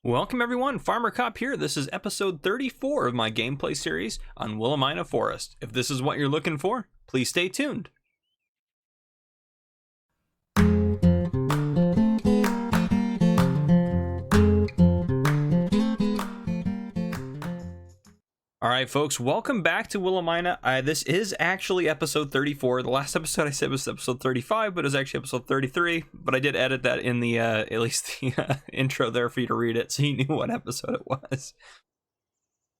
Welcome everyone, Farmer Cop here. This is episode 34 of my gameplay series on Willamina Forest. If this is what you're looking for, please stay tuned. Alright folks, welcome back to Willamina. This is actually episode 34. The last episode I said was episode 35, but it was actually episode 33. But I did edit that in the, at least the intro there for you to read it, so you knew what episode it was.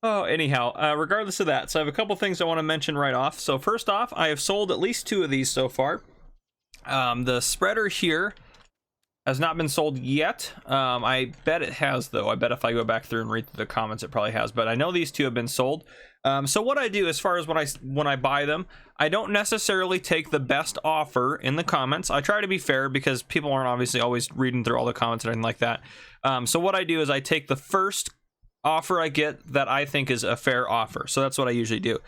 Oh, anyhow, regardless of that, so I have a couple things I want to mention right off. So first off, I have sold at least 2 of these so far. The spreader here has not been sold yet. I bet it has though. I bet if I go back through and read the comments, it probably has. But I know these 2 have been sold. So what I do as far as when I buy them, I don't necessarily take the best offer in the comments. I try to be fair because people aren't obviously always reading through all the comments and anything like that. So what I do is I take the first offer I get that I think is a fair offer. So that's what I usually do.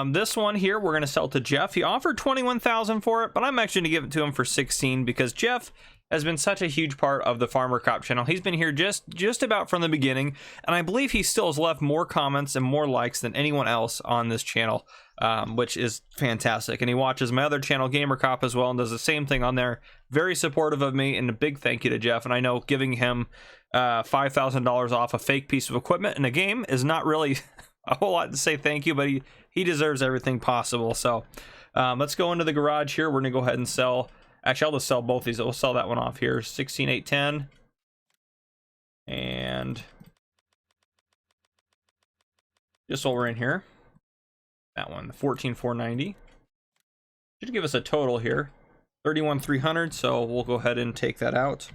This one here we're going to sell to Jeff. He offered $21,000 for it, but I'm actually going to give it to him for $16,000 because Jeff has been such a huge part of the Farmer Cop channel. He's been here just about from the beginning, and I believe he still has left more comments and more likes than anyone else on this channel, which is fantastic. And he watches my other channel, Gamer Cop, as well, and does the same thing on there. Very supportive of me, and a big thank you to Jeff. And I know giving him $5,000 off a fake piece of equipment in a game is not really a whole lot to say thank you, but he deserves everything possible. So let's go into the garage here. We're gonna go ahead and sell, actually I'll just sell both these. We'll sell that one off here, 16,810, and just over in here, that one, 14,490, should give us a total here 31,300. So we'll go ahead and take that out,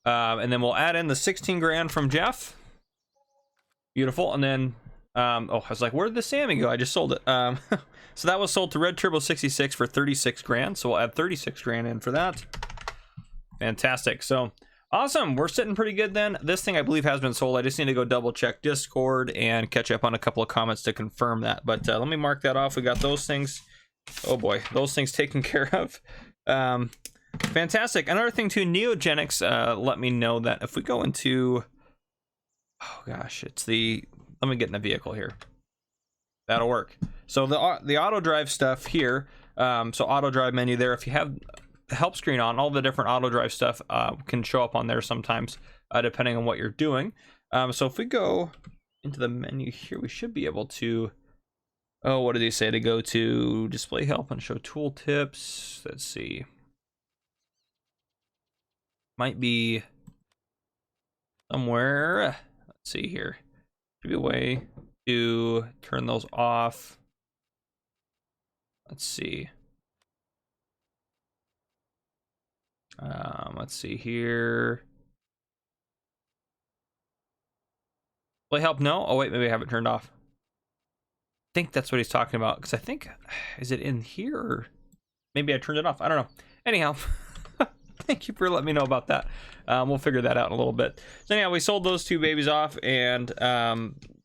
and then we'll add in the 16 grand from Jeff. Beautiful. And then oh, I was like, where did the Sammy go? I just sold it. So that was sold to Red Turbo 66 for 36 grand. So we'll add 36 grand in for that. Fantastic. So awesome. We're sitting pretty good then. This thing I believe has been sold. I just need to go double check Discord and catch up on a couple of comments to confirm that. But let me mark that off. We got those things. Oh boy, those things taken care of. Fantastic. Another thing too, Neogenics let me know that if we go into, oh gosh, it's the, let me get in the vehicle here. That'll work. So the auto drive stuff here, so auto drive menu there, if you have the help screen on, all the different auto drive stuff can show up on there sometimes, depending on what you're doing. So if we go into the menu here, we should be able to, oh, what did he say? To go to display help and show tool tips. Let's see. Might be somewhere. Let's see here. Should be a way to turn those off. Let's see. Let's see here. Will it help? No. Oh wait, maybe I have it turned off. I think that's what he's talking about, because I think, is it in here? Or maybe I turned it off. I don't know. Anyhow. Thank you for letting me know about that. We'll figure that out in a little bit. So anyhow, we sold those 2 babies off, and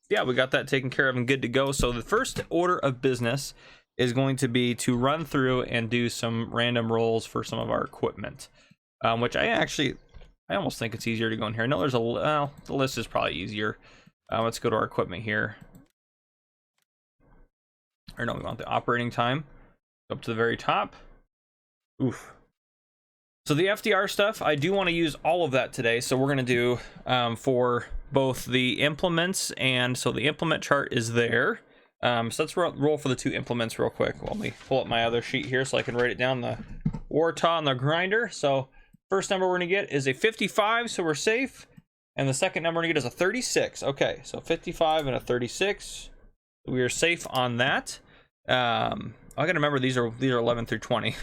yeah, we got that taken care of and good to go. So the first order of business is going to be to run through and do some random rolls for some of our equipment, which I almost think it's easier to go in here. I know there's the list is probably easier. Let's go to our equipment here. Or no, we want the operating time. Go up to the very top. Oof. So the FDR stuff, I do want to use all of that today. So we're going to do for both the implements, and so the implement chart is there. So let's roll for the 2 implements real quick. Let me pull up my other sheet here so I can write it down, the Wartaw and the grinder. So first number we're going to get is a 55, so we're safe. And the second number we're going to get is a 36. Okay, so 55 and a 36. We are safe on that. I got to remember these are 11 through 20.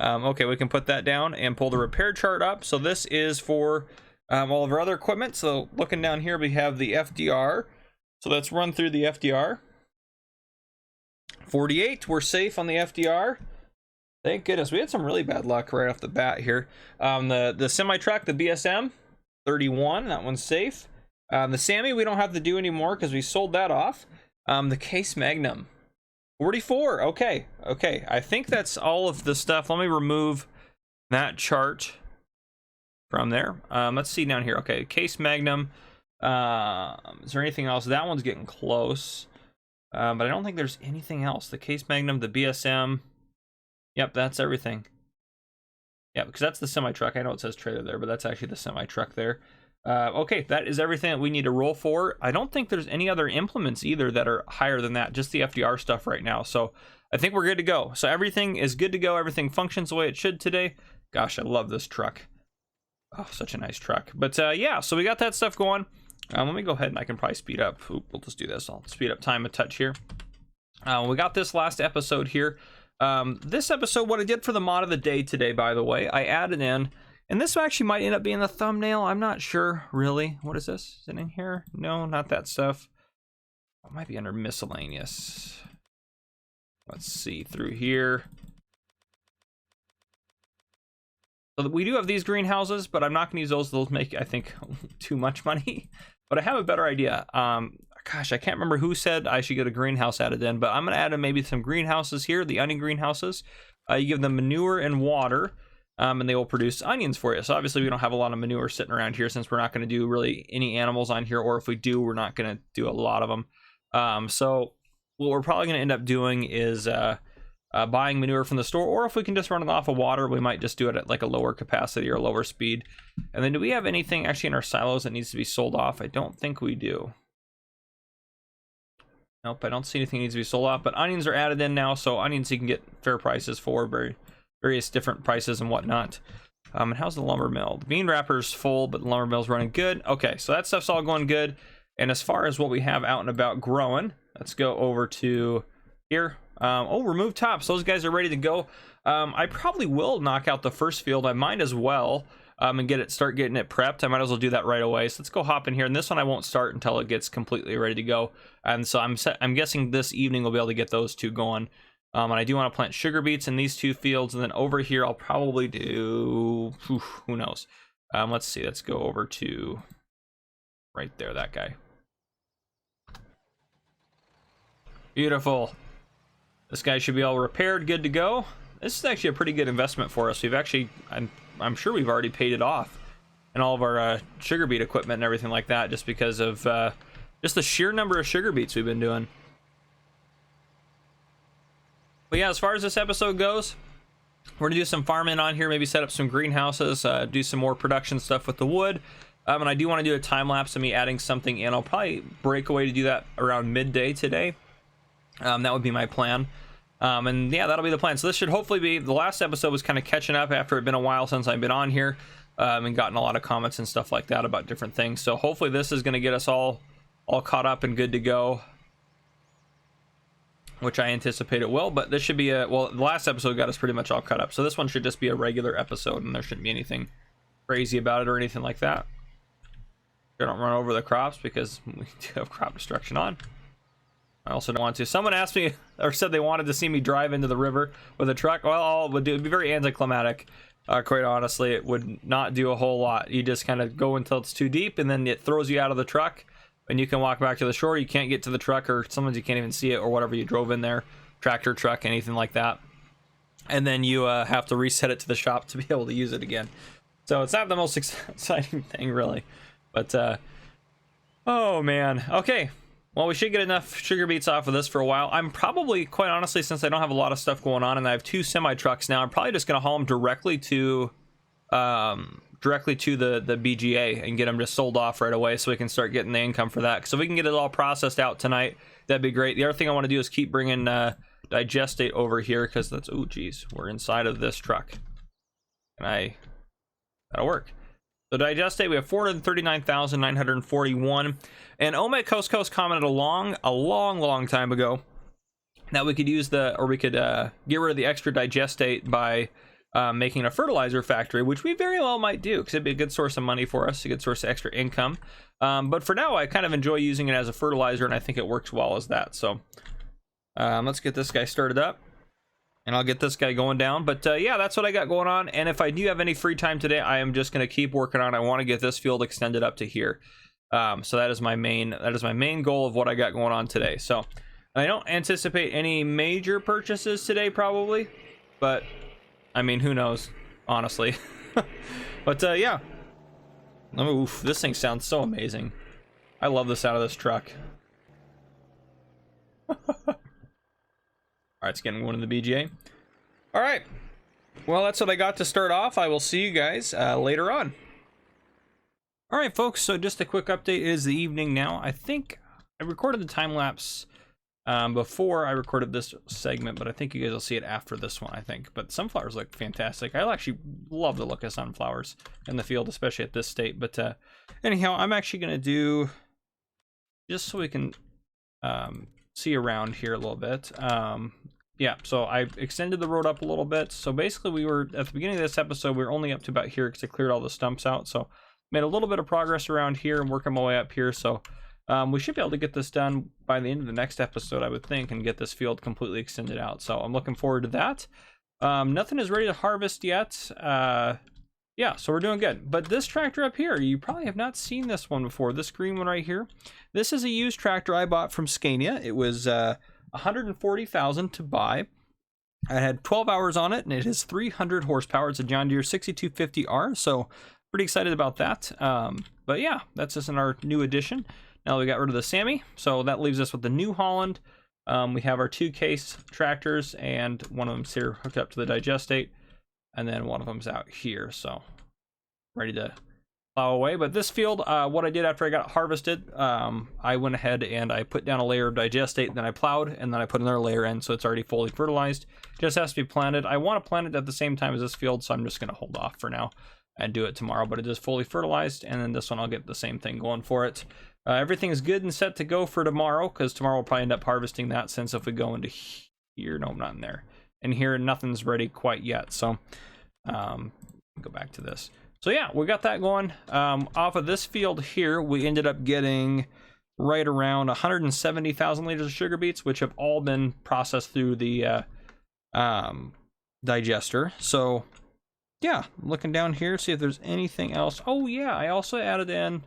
Okay, we can put that down and pull the repair chart up. So this is for all of our other equipment. So looking down here, we have the FDR. So let's run through the FDR. 48, we're safe on the FDR. Thank goodness. We had some really bad luck right off the bat here. The semi-truck, the BSM, 31, that one's safe. The Sammy, we don't have to do anymore because we sold that off. The Case Magnum, 44. Okay. I think that's all of the stuff. Let me remove that chart from there. Let's see down here. Okay, case magnum. Is there anything else? That one's getting close, but I don't think there's anything else. The case magnum, the BSM. Yep, that's everything. Yeah, because that's the semi truck. I know it says trailer there, but that's actually the semi truck there. Okay, that is everything that we need to roll for. I don't think there's any other implements either that are higher than that, just the FDR stuff right now. So I think we're good to go. So everything is good to go. Everything functions the way it should today. Gosh, I love this truck. Oh, such a nice truck. But yeah, so we got that stuff going. Let me go ahead and I can probably speed up. Oop, we'll just do this. I'll speed up time a touch here. We got this last episode here. This episode, what I did for the mod of the day today, by the way, I added in, and this actually might end up being the thumbnail. I'm not sure, really. What is this? Is it in here? No, not that stuff. It might be under miscellaneous. Let's see through here. So we do have these greenhouses, but I'm not going to use those. Those make, I think, too much money. But I have a better idea. Gosh, I can't remember who said I should get a greenhouse added in, but I'm going to add in maybe some greenhouses here, the onion greenhouses. You give them manure and water, and they will produce onions for you. So obviously we don't have a lot of manure sitting around here since we're not going to do really any animals on here, or if we do, we're not going to do a lot of them. So what we're probably going to end up doing is buying manure from the store, or if we can just run it off of water, we might just do it at like a lower capacity or lower speed. And then do we have anything actually in our silos that needs to be sold off? I don't think we do. Nope, I don't see anything needs to be sold off, but onions are added in now, so onions you can get fair prices for, various different prices and whatnot. And how's the lumber mill? The bean wrapper's full, but the lumber mill's running good. Okay, so that stuff's all going good. And as far as what we have out and about growing, let's go over to here. Oh, remove tops. Those guys are ready to go. I probably will knock out the first field. I might as well. And start getting it prepped. I might as well do that right away. So let's go hop in here, and this one I won't start until it gets completely ready to go. And so I'm guessing this evening we'll be able to get those two going. And I do want to plant sugar beets in these two fields, and then over here I'll probably do who knows. Let's see. Let's go over to right there. That guy. Beautiful. This guy should be all repaired, good to go. This is actually a pretty good investment for us. We've actually, I'm sure we've already paid it off, and all of our sugar beet equipment and everything like that, just because of just the sheer number of sugar beets we've been doing. But yeah, as far as this episode goes, we're gonna do some farming on here, maybe set up some greenhouses, do some more production stuff with the wood, and I do want to do a time lapse of me adding something in. I'll probably break away to do that around midday today. That would be my plan. And yeah, that'll be the plan. So this should hopefully be, the last episode was kind of catching up after it'd been a while since I've been on here, and gotten a lot of comments and stuff like that about different things. So hopefully this is going to get us all caught up and good to go, which I anticipate it will. But this should be well, the last episode got us pretty much all caught up. So this one should just be a regular episode, and there shouldn't be anything crazy about it or anything like that. I don't run over the crops because we do have crop destruction on. I also don't want to. Someone asked me, or said they wanted to see me drive into the river with a truck. Well, all it would do, it'd be very anticlimactic. Quite honestly, it would not do a whole lot. You just kind of go until it's too deep, and then it throws you out of the truck, and you can walk back to the shore. You can't get to the truck, or sometimes you can't even see it, or whatever you drove in there, tractor, truck, anything like that. And then you have to reset it to the shop to be able to use it again. So it's not the most exciting thing, really. But, oh man. Okay. Well, we should get enough sugar beets off of this for a while. I'm probably, quite honestly, since I don't have a lot of stuff going on and I have two semi trucks now, I'm probably just going to haul them directly to the BGA and get them just sold off right away, so we can start getting the income for that. So if we can get it all processed out tonight, that'd be great. The other thing I want to do is keep bringing digestate over here, because that's, oh geez, we're inside of this truck. And that'll work. So digestate, we have 439,941. And Ome Coast commented a long time ago that we could use get rid of the extra digestate by making a fertilizer factory, which we very well might do, because it'd be a good source of money for us, a good source of extra income. But for now, I kind of enjoy using it as a fertilizer, and I think it works well as that. So let's get this guy started up, and I'll get this guy going down. But yeah, that's what I got going on. And if I do have any free time today, I am just going to keep working on it. I want to get this field extended up to here. So that is my main goal of what I got going on today. So I don't anticipate any major purchases today, probably, but I mean, who knows, honestly. But yeah, Oof, this thing sounds so amazing. I love the sound of this truck. Alright, it's getting one in the BGA. Alright. Well, that's what I got to start off. I will see you guys later on. Alright, folks, so just a quick update. It is the evening now. I think I recorded the time-lapse before I recorded this segment, but I think you guys will see it after this one, I think. But sunflowers look fantastic. I actually love the look of sunflowers in the field, especially at this state. But anyhow, I'm actually going to do, just so we can see around here a little bit. Yeah, so I extended the road up a little bit. So basically we were, at the beginning of this episode, we were only up to about here because I cleared all the stumps out. So made a little bit of progress around here and working my way up here. So we should be able to get this done by the end of the next episode, I would think, and get this field completely extended out. So I'm looking forward to that. Nothing is ready to harvest yet. Yeah, so we're doing good. But this tractor up here, you probably have not seen this one before. This green one right here. This is a used tractor I bought from Scania. It was $140,000 to buy. I had 12 hours on it, and it has 300 horsepower. It's a John Deere 6250R, so pretty excited about that. But yeah, that's just in our new addition. Now we got rid of the Sammy, so that leaves us with the New Holland. We have our 2 case tractors, and one of them's here hooked up to the digestate, and then one of them's out here, so ready to plow away. But this field, what I did after I got it harvested, I went ahead and I put down a layer of digestate, then I plowed, and then I put another layer in, so it's already fully fertilized. Just has to be planted. I want to plant it at the same time as this field, so I'm just going to hold off for now and do it tomorrow. But it is fully fertilized, and then this one I'll get the same thing going for it. Everything is good and set to go for tomorrow, because tomorrow we'll probably end up harvesting that, since if we go into here, no, I'm not in there. And here, nothing's ready quite yet, so go back to this. So yeah, we got that going. Off of this field here, we ended up getting right around 170,000 liters of sugar beets, which have all been processed through the digester. So yeah, I'm looking down here, see if there's anything else. Oh yeah, I also added in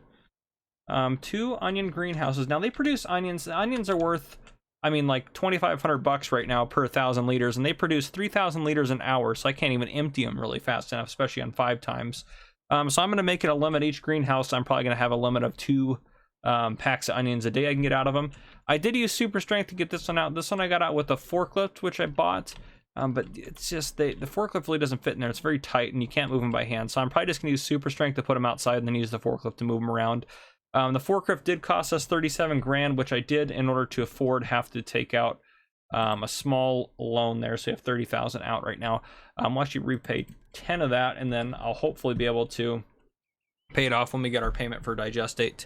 2 onion greenhouses. Now they produce onions. The onions are worth, I mean, like $2,500 right now per 1,000 liters, and they produce 3,000 liters an hour, so I can't even empty them really fast enough, especially on 5 times. So I'm going to make it a limit. Each greenhouse, I'm probably going to have a limit of 2 packs of onions a day I can get out of them. I did use super strength to get this one out. This one I got out with a forklift, which I bought, but it's just, the forklift really doesn't fit in there. It's very tight, and you can't move them by hand, so I'm probably just going to use super strength to put them outside and then use the forklift to move them around. The forklift did cost us 37 grand, which I did, in order to afford, have to take out a small loan there, so you have 30,000 out right now. We'll actually repay 10 of that, and then I'll hopefully be able to pay it off when we get our payment for digestate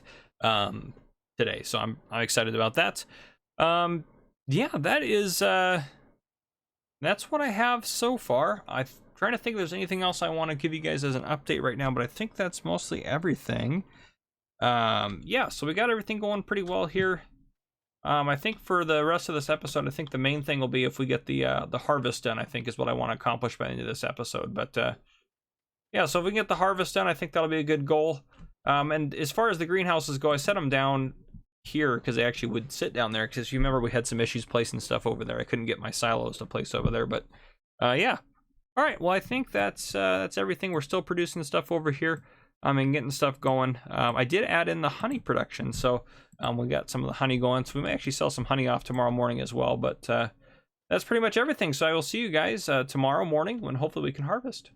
today. So I'm excited about that. Yeah, that is that's what I have so far. I'm trying to think if there's anything else I want to give you guys as an update right now, but I think that's mostly everything. Yeah, so we got everything going pretty well here. I think for the rest of this episode, I think the main thing will be if we get the harvest done, I think is what I want to accomplish by the end of this episode. But yeah, so if we can get the harvest done, I think that'll be a good goal. And as far as the greenhouses go, I set them down here because they actually would sit down there, because you remember we had some issues placing stuff over there. I couldn't get my silos to place over there, but yeah. All right, well, I think that's everything. We're still producing stuff over here. And getting stuff going. I did add in the honey production, so we got some of the honey going, so we may actually sell some honey off tomorrow morning as well. But that's pretty much everything, so I will see you guys tomorrow morning when hopefully we can harvest.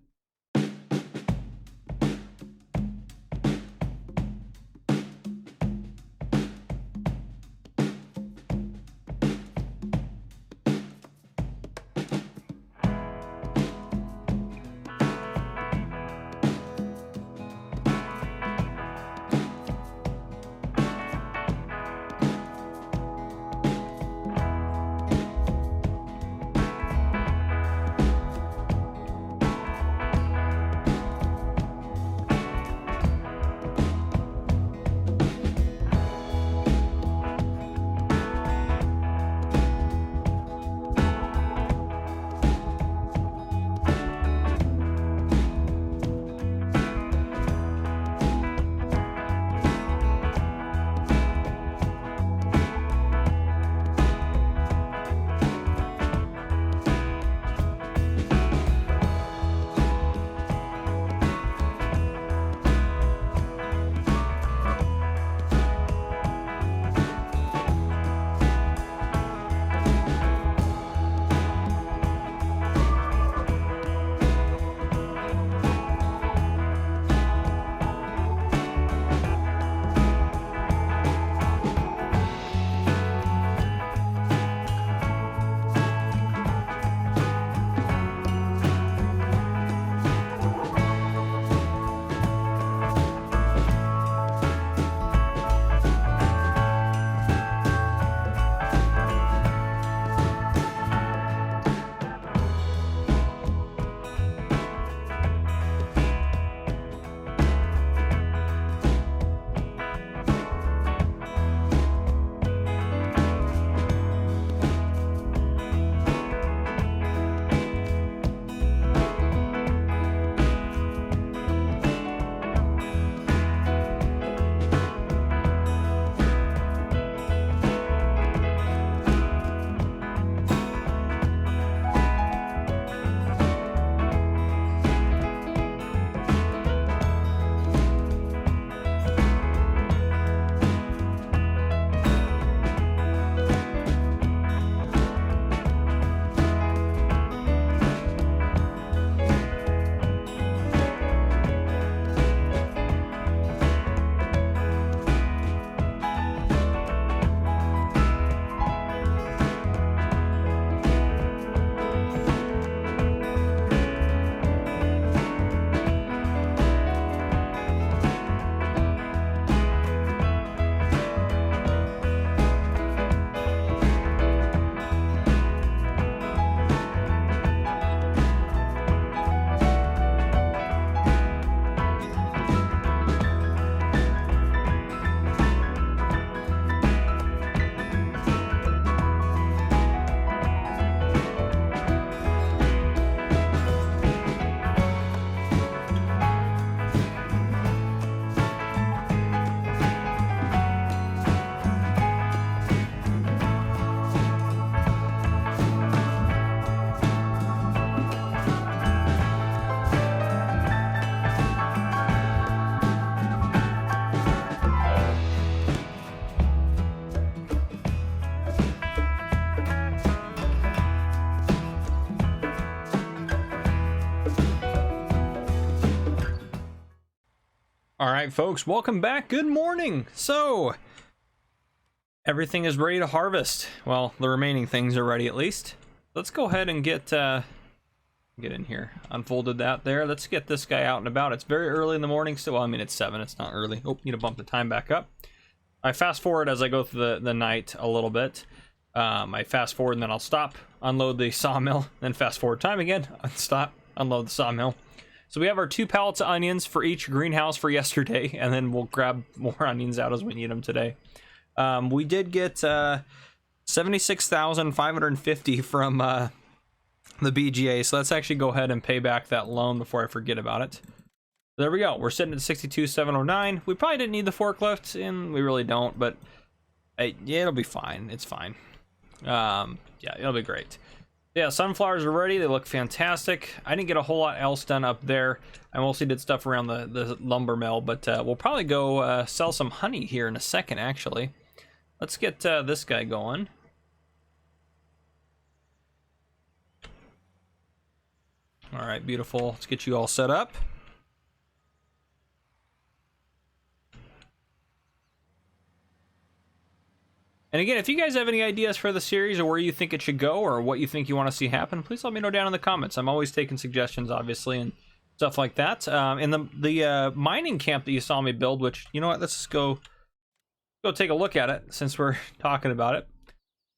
All right, folks, welcome back. Good morning. So, everything is ready to harvest. Well, the remaining things are ready at least. Let's go ahead and get in here. Unfolded that there. Let's get this guy out and about. It's very early in the morning still. Well, I mean, it's 7. It's not early. Oh, need to bump the time back up. I fast forward as I go through the night a little bit. I fast forward and then I'll stop, unload the sawmill, then fast forward time again, stop, unload the sawmill. So we have our 2 pallets of onions for each greenhouse for yesterday, and then we'll grab more onions out as we need them today. We did get 76,550 from the BGA, so let's actually go ahead and pay back that loan before I forget about it. There we go. We're sitting at 62,709. We probably didn't need the forklift, and we really don't, but yeah, it'll be fine. It's fine. Yeah, it'll be great. Yeah, sunflowers are ready. They look fantastic. I didn't get a whole lot else done up there. I mostly did stuff around the lumber mill, but we'll probably go sell some honey here in a second, actually. Let's get this guy going. All right, beautiful. Let's get you all set up. And again, if you guys have any ideas for the series or where you think it should go or what you think you want to see happen, please let me know down in the comments. I'm always taking suggestions, obviously, and stuff like that. And the mining camp that you saw me build, which, you know what, let's just go take a look at it since we're talking about it.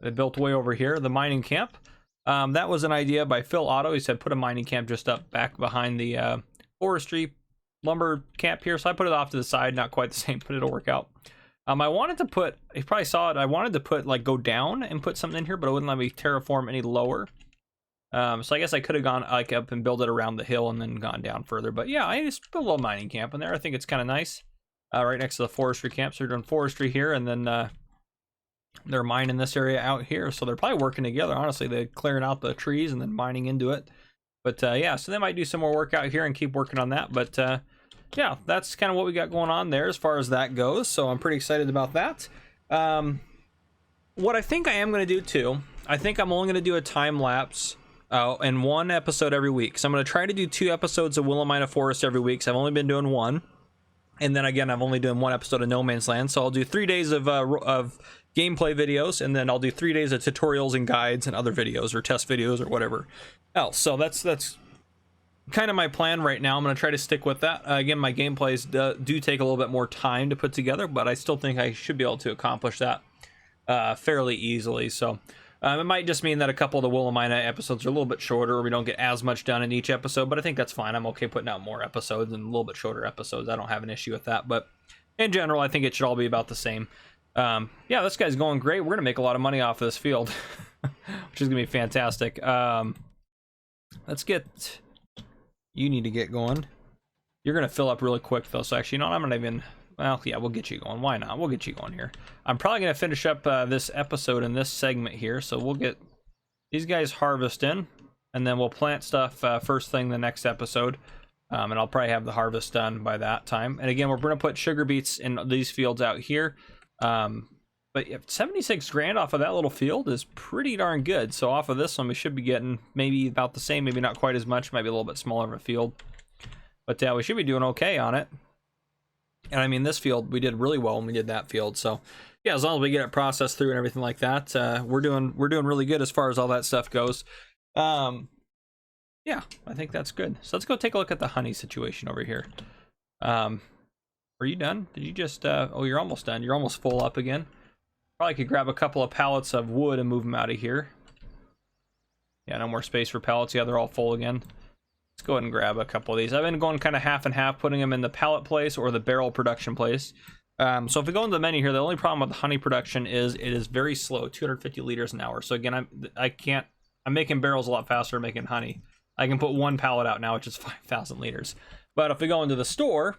I built way over here, the mining camp. That was an idea by Phil Otto. He said put a mining camp just up back behind the forestry lumber camp here. So I put it off to the side, not quite the same, but it'll work out. I wanted to put, you probably saw it, I wanted to put, like, go down and put something in here, but it wouldn't let me terraform any lower. So I guess I could have gone, like, up and built it around the hill and then gone down further. But yeah, I just put a little mining camp in there. I think it's kind of nice. Right next to the forestry camp. So they're doing forestry here, and then they're mining this area out here. So they're probably working together, honestly. They're clearing out the trees and then mining into it. But yeah, so they might do some more work out here and keep working on that. But yeah, that's kind of what we got going on there as far as that goes. So I'm pretty excited about that. What I think I am going to do too, I think I'm only going to do a time lapse and 1 episode every week. So I'm going to try to do 2 episodes of Willamina Forest every week. So I've only been doing 1. And then again, I'm only doing 1 episode of No Man's Land. So I'll do 3 days of gameplay videos, and then I'll do 3 days of tutorials and guides and other videos or test videos or whatever else. So that's kind of my plan right now. I'm going to try to stick with that. Again, my gameplays do take a little bit more time to put together, but I still think I should be able to accomplish that fairly easily. So it might just mean that a couple of the Willamina episodes are a little bit shorter, or we don't get as much done in each episode, but I think that's fine. I'm okay putting out more episodes and a little bit shorter episodes. I don't have an issue with that, but in general, I think it should all be about the same. Yeah, this guy's going great. We're going to make a lot of money off of this field, which is going to be fantastic. Let's get... You need to get going. You're going to fill up really quick, though. So actually, you know, I'm not even... Well, yeah, we'll get you going. Why not? We'll get you going here. I'm probably going to finish up this episode in this segment here. So we'll get these guys harvesting, and then we'll plant stuff first thing the next episode. And I'll probably have the harvest done by that time. And again, we're going to put sugar beets in these fields out here. But 76 grand off of that little field is pretty darn good. So off of this one, we should be getting maybe about the same, maybe not quite as much, maybe a little bit smaller of a field. But we should be doing okay on it. And I mean, this field, we did really well when we did that field. So yeah, as long as we get it processed through and everything like that, we're doing really good as far as all that stuff goes. Yeah, I think that's good. So let's go take a look at the honey situation over here. Are you done? Did you just, oh, you're almost done. You're almost full up again. Probably could grab a couple of pallets of wood and move them out of here. Yeah, no more space for pallets. Yeah, they're all full again. Let's go ahead and grab a couple of these. I've been going kind of half and half, putting them in the pallet place or the barrel production place. So if we go into the menu here, the only problem with the honey production is it is very slow, 250 liters an hour. So again, I'm making barrels a lot faster making honey. I can put 1 pallet out now, which is 5,000 liters. But if we go into the store,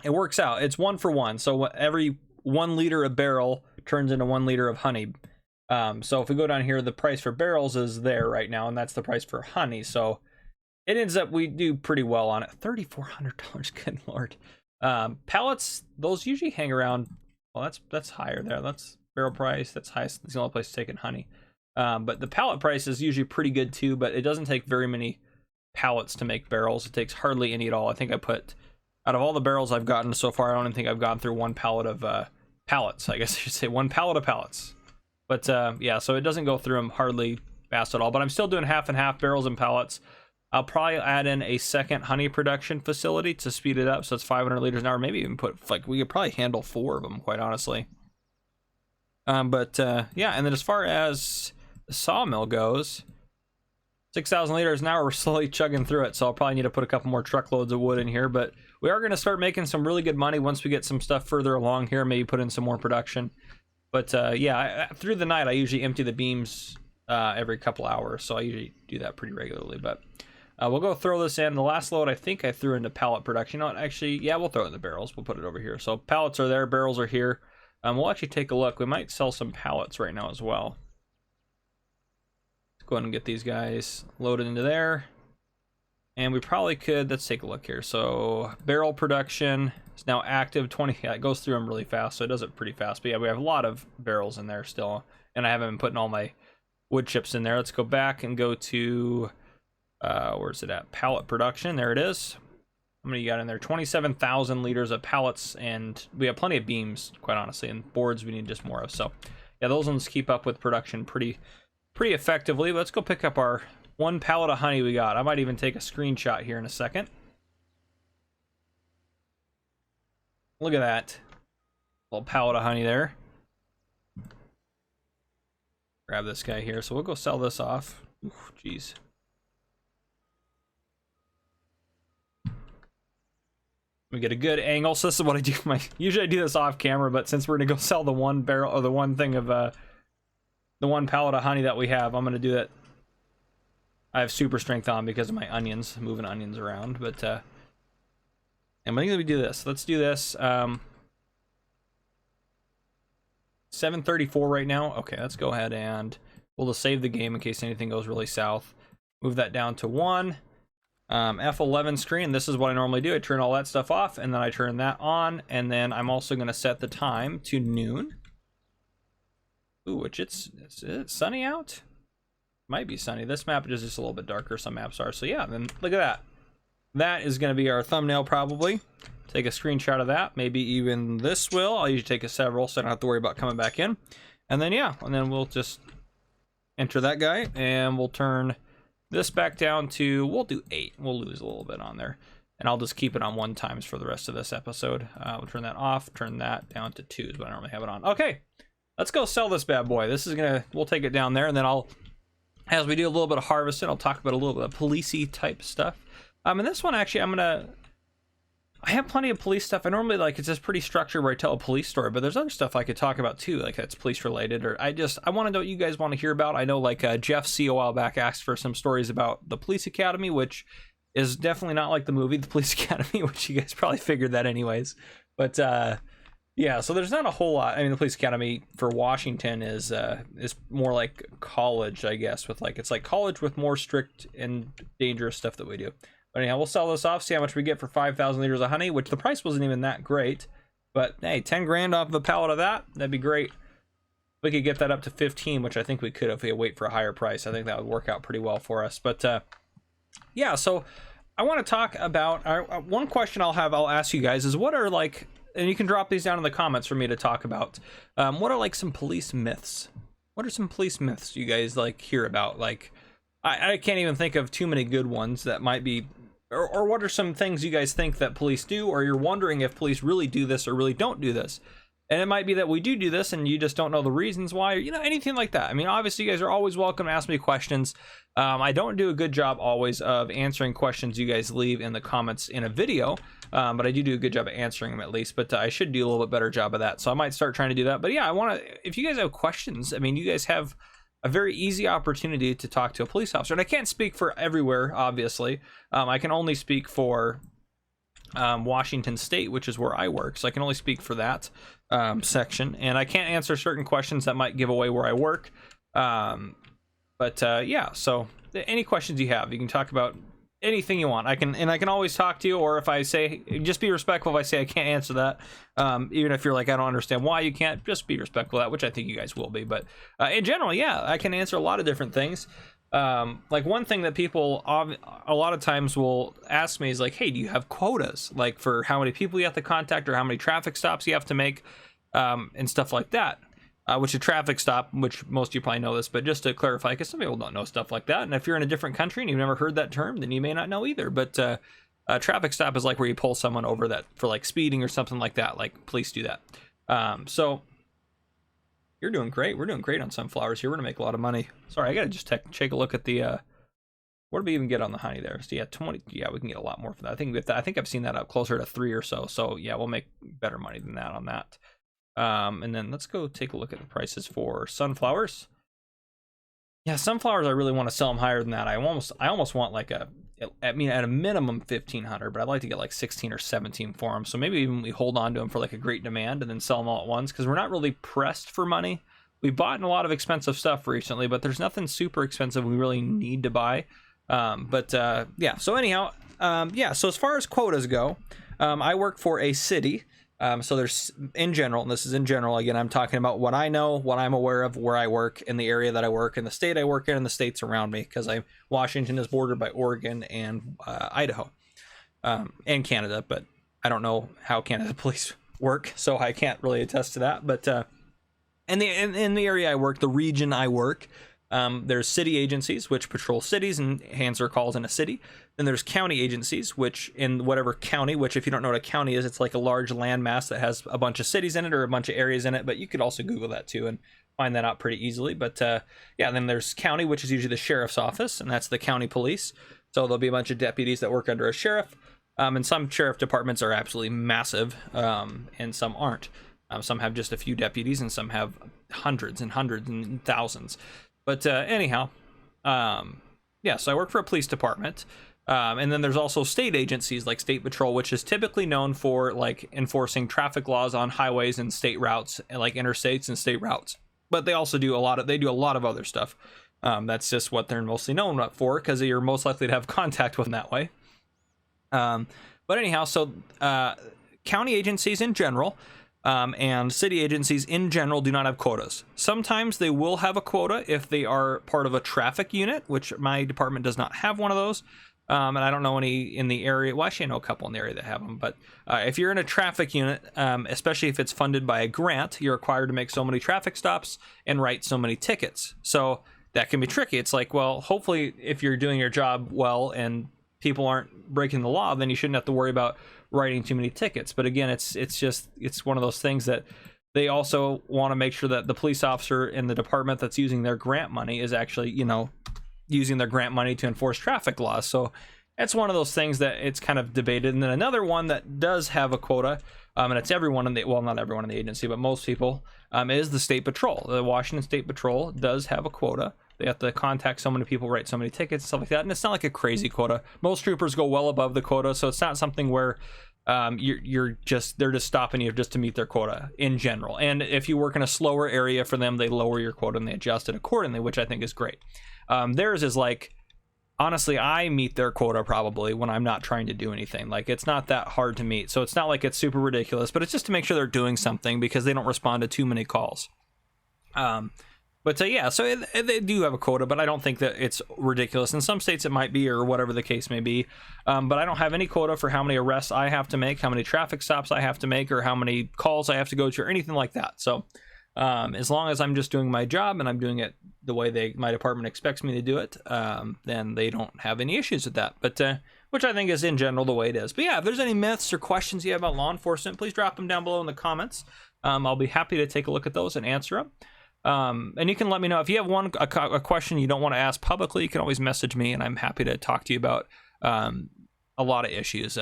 it works out. It's 1 for 1. So every 1 liter of barrel turns into 1 liter of honey. So if we go down here, the price for barrels is there right now, and that's the price for honey. So it ends up, we do pretty well on it. $3,400, good lord. Pallets, those usually hang around, well, that's higher there. That's barrel price, that's highest. That's the only place to take in honey. But the pallet price is usually pretty good too, but it doesn't take very many pallets to make barrels. It takes hardly any at all. I think I put Out of all the barrels I've gotten so far, I don't even think I've gone through one pallet of pallets. I guess I should say one pallet of pallets. But yeah, so it doesn't go through them hardly fast at all. But I'm still doing half and half barrels and pallets. I'll probably add in a second honey production facility to speed it up, so it's 500 liters an hour. Maybe even put, like, we could probably handle 4 of them, quite honestly. But yeah, and then as far as the sawmill goes, 6,000 liters an hour, we're slowly chugging through it, so I'll probably need to put a couple more truckloads of wood in here, but we are going to start making some really good money once we get some stuff further along here, maybe put in some more production. But yeah, through the night, I usually empty the beams every couple hours, so I usually do that pretty regularly. But we'll go throw this in. The last load I think I threw into pallet production. You know what, actually, yeah, we'll throw it in the barrels. We'll put it over here. So pallets are there, barrels are here. We'll actually take a look. We might sell some pallets right now as well. Let's go ahead and get these guys loaded into there. And we probably could, let's take a look here. So barrel production is now active. 20, yeah, it goes through them really fast, so it does it pretty fast. But yeah, we have a lot of barrels in there still. And I haven't been putting all my wood chips in there. Let's go back and go to, where's it at? Pallet production, there it is. How many you got in there? 27,000 liters of pallets, and we have plenty of beams, quite honestly, and boards we need just more of. So yeah, those ones keep up with production pretty effectively. Let's go pick up our 1 pallet of honey we got. I might even take a screenshot here in a second. Look at that little pallet of honey there. Grab this guy here, so we'll go sell this off. Jeez. We get a good angle. So this is what I do. Usually I do this off camera, but since we're gonna go sell the 1 barrel or the 1 thing of the 1 pallet of honey that we have, I'm gonna do that. I have super strength on because of my onions, moving onions around. But and when do we do this? Let's do this. 7:34 right now. Okay, let's go ahead and we'll just save the game in case anything goes really south. Move that down to 1. F11 screen. This is what I normally do. I turn all that stuff off, and then I turn that on, and then I'm also going to set the time to noon. Ooh, which is it sunny out? Might be sunny. This map is just a little bit darker. Some maps are. So yeah, then look at that. That is going to be our thumbnail probably. Take a screenshot of that. Maybe even this will. I'll usually take a several, so I don't have to worry about coming back in. And then yeah, and then we'll just enter that guy, and we'll turn this back down to, we'll do 8. We'll lose a little bit on there. And I'll just keep it on 1 times for the rest of this episode. We'll turn that off, turn that down to 2 is what I normally have it on. Okay, let's go sell this bad boy. This is gonna, we'll take it down there, and then I'll, as we do a little bit of harvesting, I'll talk about a little bit of policey type stuff. And this one actually, I have plenty of police stuff. I normally it's just pretty structured where I tell a police story, but there's other stuff I could talk about too, like that's police related, or I want to know what you guys want to hear about. I know Jeff C a while back asked for some stories about the police academy, which is definitely not like the movie The Police Academy, which you guys probably figured that anyways. But yeah, so there's not a whole lot. I mean, the police academy for Washington is more like college, I guess, with it's like college with more strict and dangerous stuff that we do. But anyhow, we'll sell this off, see how much we get for 5,000 liters of honey, which the price wasn't even that great. But hey, 10 grand off the pallet of that, that'd be great. We could get that up to 15, which I think we could if we wait for a higher price. I think that would work out pretty well for us. But yeah, so I want to talk about one question I'll ask you guys is what are and you can drop these down in the comments for me to talk about. What are some police myths? What are some police myths you guys hear about? I can't even think of too many good ones that might be. Or what are some things you guys think that police do, or you're wondering if police really do this or really don't do this? And it might be that we do this and you just don't know the reasons why, or anything like that. I mean, obviously you guys are always welcome to ask me questions. I don't do a good job always of answering questions you guys leave in the comments in a video, but I do a good job of answering them at least. But I should do a little bit better job of that, so I might start trying to do that. But yeah, if you guys have questions, I mean, you guys have a very easy opportunity to talk to a police officer. And I can't speak for everywhere, obviously. I can only speak for Washington State, which is where I work. So I can only speak for that section. And I can't answer certain questions that might give away where I work. Yeah, so any questions you have, you can talk about anything you want. I can always talk to you, or if I say, just be respectful if I say I can't answer that. Even if you're I don't understand why you can't, just be respectful of that, which I think you guys will be. But in general, yeah, I can answer a lot of different things. Like one thing that people a lot of times will ask me is like, hey, do you have quotas, like for how many people you have to contact or how many traffic stops you have to make, and stuff like that. Which a traffic stop, which most of you probably know this, but just to clarify, because some people don't know stuff like that, and if you're in a different country and you've never heard that term, then you may not know either. But a traffic stop is like where you pull someone over that for like speeding or something like that. Like police do that. So you're doing great. We're doing great on sunflowers here. We're gonna make a lot of money. Sorry, I gotta just take a look at the. What do we even get on the honey there? So yeah, 20. Yeah, we can get a lot more for that. I think I've seen that up closer to 3 or so. So yeah, we'll make better money than that on that. And then let's go take a look at the prices for sunflowers. Yeah, sunflowers, I really want to sell them higher than that. I almost want like I mean, at a minimum 1,500, but I'd like to get like 16 or 17 for them. So maybe even we hold on to them for like a great demand and then sell them all at once, because we're not really pressed for money. We bought a lot of expensive stuff recently, but there's nothing super expensive we really need to buy. Yeah, so anyhow, yeah, so as far as quotas go, I work for a city. So there's, in general, and this is in general, again, I'm talking about what I know, what I'm aware of, where I work, in the area that I work, in the state I work in, and the states around me, because Washington is bordered by Oregon and Idaho, and Canada, but I don't know how Canada police work, so I can't really attest to that. But in the area I work, the region I work, there's city agencies which patrol cities and answer calls in a city. Then there's county agencies, which in whatever county, which if you don't know what a county is, it's like a large landmass that has a bunch of cities in it or a bunch of areas in it, but you could also Google that too and find that out pretty easily. But yeah, then there's county, which is usually the sheriff's office, and that's the county police. So there'll be a bunch of deputies that work under a sheriff, and some sheriff departments are absolutely massive, and some aren't. Some have just a few deputies, and some have hundreds and hundreds and thousands. But anyhow, yeah, so I work for a police department. And then there's also state agencies like State Patrol, which is typically known for like enforcing traffic laws on highways and state routes, like interstates and state routes. But they also do a lot of other stuff. That's just what they're mostly known for, because you're most likely to have contact with them that way. But anyhow, so county agencies in general, and city agencies in general do not have quotas. Sometimes they will have a quota if they are part of a traffic unit, which my department does not have one of those. And I don't know any in the area. Well, actually, I know a couple in the area that have them. But if you're in a traffic unit, especially if it's funded by a grant, you're required to make so many traffic stops and write so many tickets. So that can be tricky. It's like, well, hopefully, if you're doing your job well and people aren't breaking the law, then you shouldn't have to worry about writing too many tickets. But again, it's one of those things that they also want to make sure that the police officer in the department that's using their grant money is actually, using their grant money to enforce traffic laws. So it's one of those things that it's kind of debated. And then another one that does have a quota, and it's everyone not everyone in the agency, but most people, is the State Patrol. The Washington State Patrol does have a quota. They have to contact so many people, write so many tickets, and stuff like that. And it's not like a crazy quota. Most troopers go well above the quota, so it's not something where they're just stopping you just to meet their quota in general. And if you work in a slower area for them, they lower your quota and they adjust it accordingly, which I think is great. Theirs is like, honestly, I meet their quota probably when I'm not trying to do anything. Like, it's not that hard to meet. So it's not like it's super ridiculous, but it's just to make sure they're doing something because they don't respond to too many calls. Yeah, so they do have a quota, but I don't think that it's ridiculous. In some states it might be, or whatever the case may be. But I don't have any quota for how many arrests I have to make, how many traffic stops I have to make, or how many calls I have to go to, or anything like that. So as long as I'm just doing my job and I'm doing it the way my department expects me to do it, then they don't have any issues with that. But which I think is in general the way it is. But yeah, if there's any myths or questions you have about law enforcement, please drop them down below in the comments. I'll be happy to take a look at those and answer them. And you can let me know if you have a question you don't want to ask publicly. You can always message me, and I'm happy to talk to you about a lot of issues,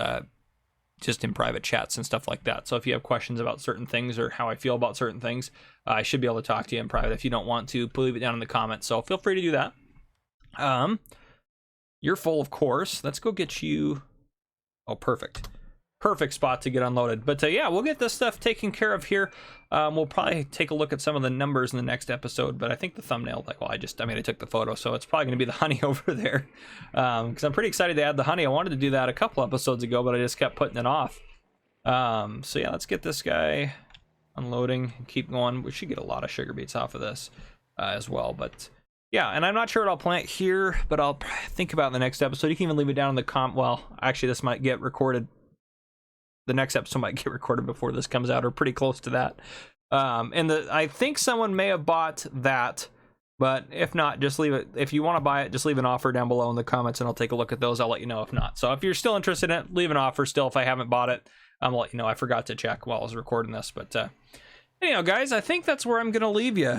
just in private chats and stuff like that. So if you have questions about certain things or how I feel about certain things, I should be able to talk to you in private. If you don't want to, leave it down in the comments. So feel free to do that. You're full, of course. Let's go get you. Oh, perfect spot to get unloaded. But yeah, we'll get this stuff taken care of here. We'll probably take a look at some of the numbers in the next episode, but I think the thumbnail, I took the photo, so it's probably going to be the honey over there, because I'm pretty excited to add the honey. I wanted to do that a couple episodes ago, but I just kept putting it off. So yeah, let's get this guy unloading and keep going. We should get a lot of sugar beets off of this as well. But yeah, and I'm not sure what I'll plant here, but I'll think about it in the next episode. You can even leave it down in the well, actually this might get recorded. The next episode might get recorded before this comes out, or pretty close to that. And I think someone may have bought that, but if not, just leave it. If you want to buy it, just leave an offer down below in the comments, and I'll take a look at those. I'll let you know if not. So if you're still interested in it, leave an offer still. If I haven't bought it, I'll let you know. I forgot to check while I was recording this, but anyhow, guys, I think that's where I'm gonna leave you.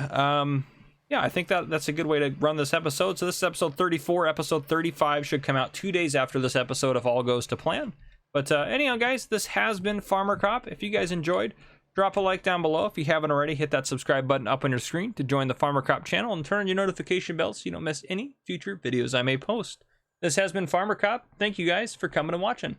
Yeah, I think that's a good way to run this episode. So this is episode 34. Episode 35 should come out 2 days after this episode if all goes to plan. But anyhow, guys, this has been Farmer Cop. If you guys enjoyed, drop a like down below. If you haven't already, hit that subscribe button up on your screen to join the Farmer Cop channel and turn on your notification bell so you don't miss any future videos I may post. This has been Farmer Cop. Thank you guys for coming and watching.